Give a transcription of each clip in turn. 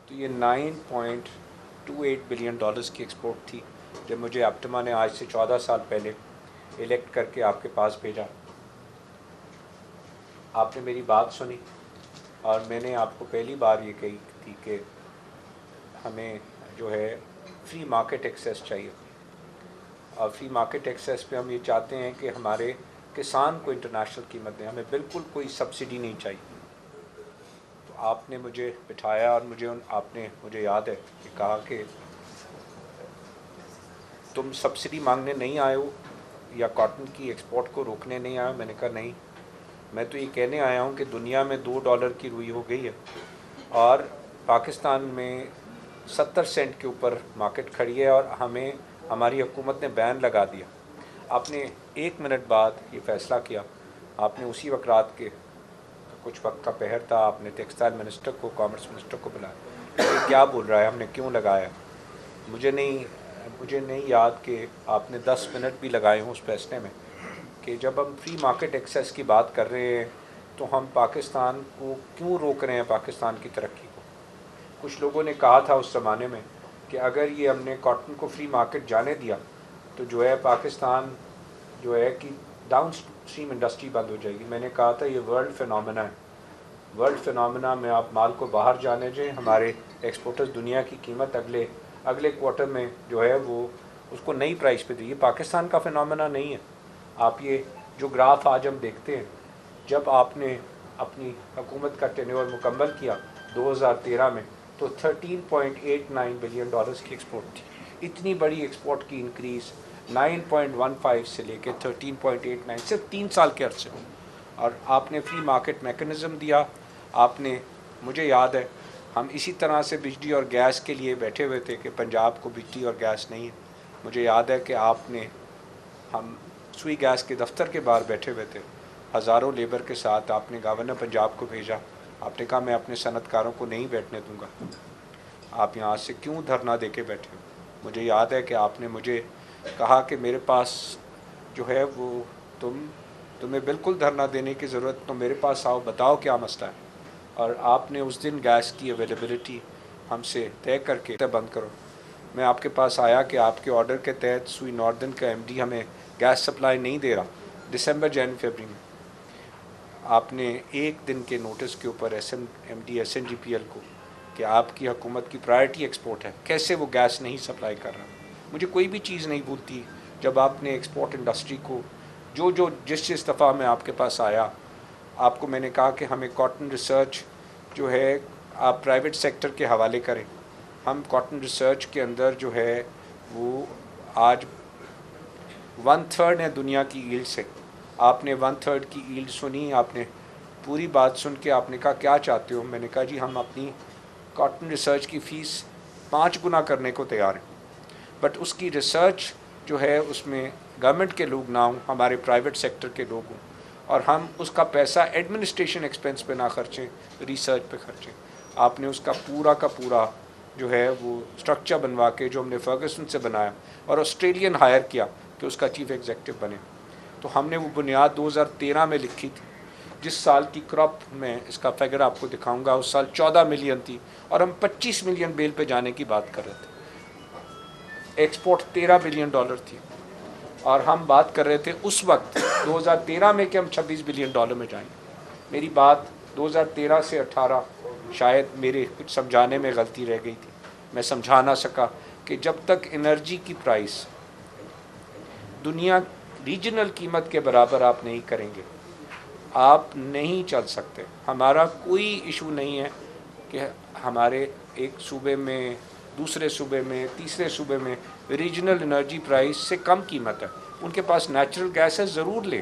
تو یہ 9.28 billion dollars کی ایکسپورٹ تھی جب مجھے آپٹما نے آج سے 14 سال پہلے الیکٹ کر کے آپ کے پاس بھیجا. آپ نے میری بات سنی اور میں نے آپ کو پہلی بار یہ کہی تھی کہ ہمیں جو ہے فری مارکیٹ ایکسیس چاہیے، اور فری مارکیٹ ایکسیس پہ ہم یہ چاہتے ہیں کہ ہمارے کسان کو انٹرنیشنل قیمت دیں، ہمیں بالکل کوئی سبسڈی نہیں چاہیے. تو آپ نے مجھے بٹھایا اور آپ نے مجھے یاد ہے کہ کہا کہ تم سبسڈی مانگنے نہیں آئے ہو یا کاٹن کی ایکسپورٹ کو روکنے نہیں آئے ہو. میں نے کہا نہیں، میں تو یہ کہنے آیا ہوں کہ دنیا میں $2 کی روئی ہو گئی ہے اور پاکستان میں 70 سینٹ کے اوپر مارکیٹ کھڑی ہے اور ہمیں ہماری حکومت نے بین لگا دیا. آپ نے 1 منٹ بعد یہ فیصلہ کیا. آپ نے اسی وقت رات کے کچھ وقت کا پہر تھا، آپ نے ٹیکسٹائل منسٹر کو، کامرس منسٹر کو بلایا. یہ کیا بول رہا ہے، ہم نے کیوں لگایا؟ مجھے نہیں یاد کہ آپ نے 10 منٹ بھی لگائے ہوں اس فیصلے میں کہ جب ہم فری مارکیٹ ایکسیس کی بات کر رہے ہیں تو ہم پاکستان کو کیوں روک رہے ہیں، پاکستان کی ترقی کو. کچھ لوگوں نے کہا تھا اس زمانے میں کہ اگر یہ ہم نے کاٹن کو فری مارکیٹ جانے دیا تو جو ہے پاکستان جو ہے کہ ڈاؤن اسٹریم انڈسٹری بند ہو جائے گی. میں نے کہا تھا یہ ورلڈ فینومینا ہے، ورلڈ فینومینا میں آپ مال کو باہر جانے دیں. ہمارے ایکسپورٹرز دنیا کی قیمت اگلے کوارٹر میں جو ہے وہ اس کو نئی پرائس پہ دی. یہ پاکستان کا فینومینا نہیں ہے. آپ یہ جو گراف آج ہم دیکھتے ہیں، جب آپ نے اپنی حکومت کا ٹینیور مکمل کیا 2013 میں تو 13.89 بلین ڈالرز کی ایکسپورٹ تھی. اتنی بڑی ایکسپورٹ کی انکریز 9.15 سے لے کے 13.89 صرف 3 سال کے عرصے میں. اور آپ نے فری مارکیٹ میکنزم دیا. آپ نے، مجھے یاد ہے ہم اسی طرح سے بجلی اور گیس کے لیے بیٹھے ہوئے تھے کہ پنجاب کو بجلی اور گیس نہیں ہے. مجھے یاد ہے کہ ہم سوئی گیس کے دفتر کے باہر بیٹھے ہوئے تھے ہزاروں لیبر کے ساتھ. آپ نے گورنر پنجاب کو بھیجا. آپ نے کہا میں اپنے صنعت کاروں کو نہیں بیٹھنے دوں گا. آپ یہاں سے کیوں دھرنا دے کے بیٹھے ہو؟ مجھے یاد ہے کہ آپ نے مجھے کہا کہ میرے پاس جو ہے وہ تمہیں بالکل دھرنا دینے کی ضرورت، تو میرے پاس آؤ، بتاؤ کیا مسئلہ ہے. اور آپ نے اس دن گیس کی اویلیبلٹی ہم سے طے کر کے بند کرو. میں آپ کے پاس آیا کہ آپ کے آرڈر کے تحت سوئی ناردرن کا ایم ڈی ہمیں گیس سپلائی نہیں دے رہا. دسمبر جنوری فروری میں آپ نے 1 دن کے نوٹس کے اوپر M D S N G P L کو کہ آپ کی حکومت کی پرائرٹی ایکسپورٹ ہے، کیسے وہ گیس نہیں سپلائی کر رہا. مجھے کوئی بھی چیز نہیں بھولتی جب آپ نے ایکسپورٹ انڈسٹری کو جس دفعہ میں آپ کے پاس آیا، آپ کو میں نے کہا کہ ہمیں کاٹن ریسرچ جو ہے آپ پرائیویٹ سیکٹر کے حوالے کریں. ہم کاٹن ریسرچ کے اندر جو ہے وہ آج 1/3 ہے دنیا کی ایلڈ سے. آپ نے 1/3 کی ایلڈ سنی، آپ نے پوری بات سن کے آپ نے کہا کیا چاہتے ہو. میں نے کہا جی ہم اپنی کاٹن ریسرچ کی فیس 5 گنا کرنے کو تیار ہیں، بٹ اس کی ریسرچ جو ہے اس میں گورنمنٹ کے لوگ نہ ہوں، ہمارے پرائیویٹ سیکٹر کے لوگ ہوں، اور ہم اس کا پیسہ ایڈمنسٹریشن ایکسپنس پہ نہ خرچیں، ریسرچ پہ خرچیں. آپ نے اس کا پورا جو ہے وہ اسٹرکچر بنوا کے جو ہم نے فرگسن سے بنایا اور آسٹریلین ہائر کیا کہ اس کا چیف ایگزیکٹو بنے. تو ہم نے وہ بنیاد 2013 میں لکھی تھی. جس سال کی کراپ میں اس کا فگر آپ کو دکھاؤں گا، اس سال 14 ملین تھی اور ہم 25 ملین بیل پہ جانے کی بات کر رہے تھے. ایکسپورٹ 13 بلین ڈالر تھی اور ہم بات کر رہے تھے اس وقت 2013 میں کہ ہم 26 بلین ڈالر میں جائیں گے. میری بات 2013 سے 18 شاید میرے کچھ سمجھانے میں غلطی رہ گئی تھی، میں سمجھا نہ سکا کہ جب تک انرجی کی پرائس دنیا ریجنل قیمت کے برابر آپ نہیں کریں گے آپ نہیں چل سکتے. ہمارا کوئی ایشو نہیں ہے کہ ہمارے ایک صوبے میں، دوسرے صوبے میں، تیسرے صوبے میں ریجنل انرجی پرائس سے کم قیمت ہے. ان کے پاس نیچرل گیس ہے، ضرور لیں،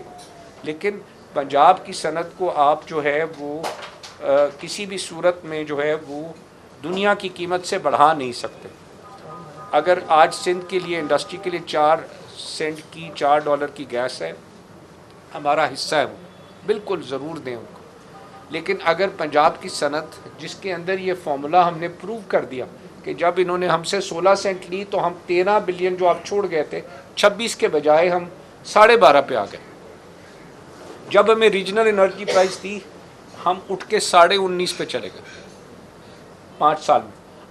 لیکن پنجاب کی صنعت کو آپ جو ہے وہ کسی بھی صورت میں جو ہے وہ دنیا کی قیمت سے بڑھا نہیں سکتے. اگر آج سندھ کے لیے انڈسٹری کے لیے 4 سینٹ کی $4 کی گیس ہے، ہمارا حصہ ہے، وہ بالکل ضرور دیں ان کو. لیکن اگر پنجاب کی صنعت جس کے اندر یہ فارمولا ہم نے پروو کر دیا کہ جب انہوں نے ہم سے 16 سینٹ لی تو ہم 13 بلین جو آپ چھوڑ گئے تھے 26 کے بجائے ہم 12.5 پہ آ گئے. جب ہمیں ریجنل انرجی پرائس تھی ہم اٹھ کے 19.5 پہ چلے گئے 5 سال میں.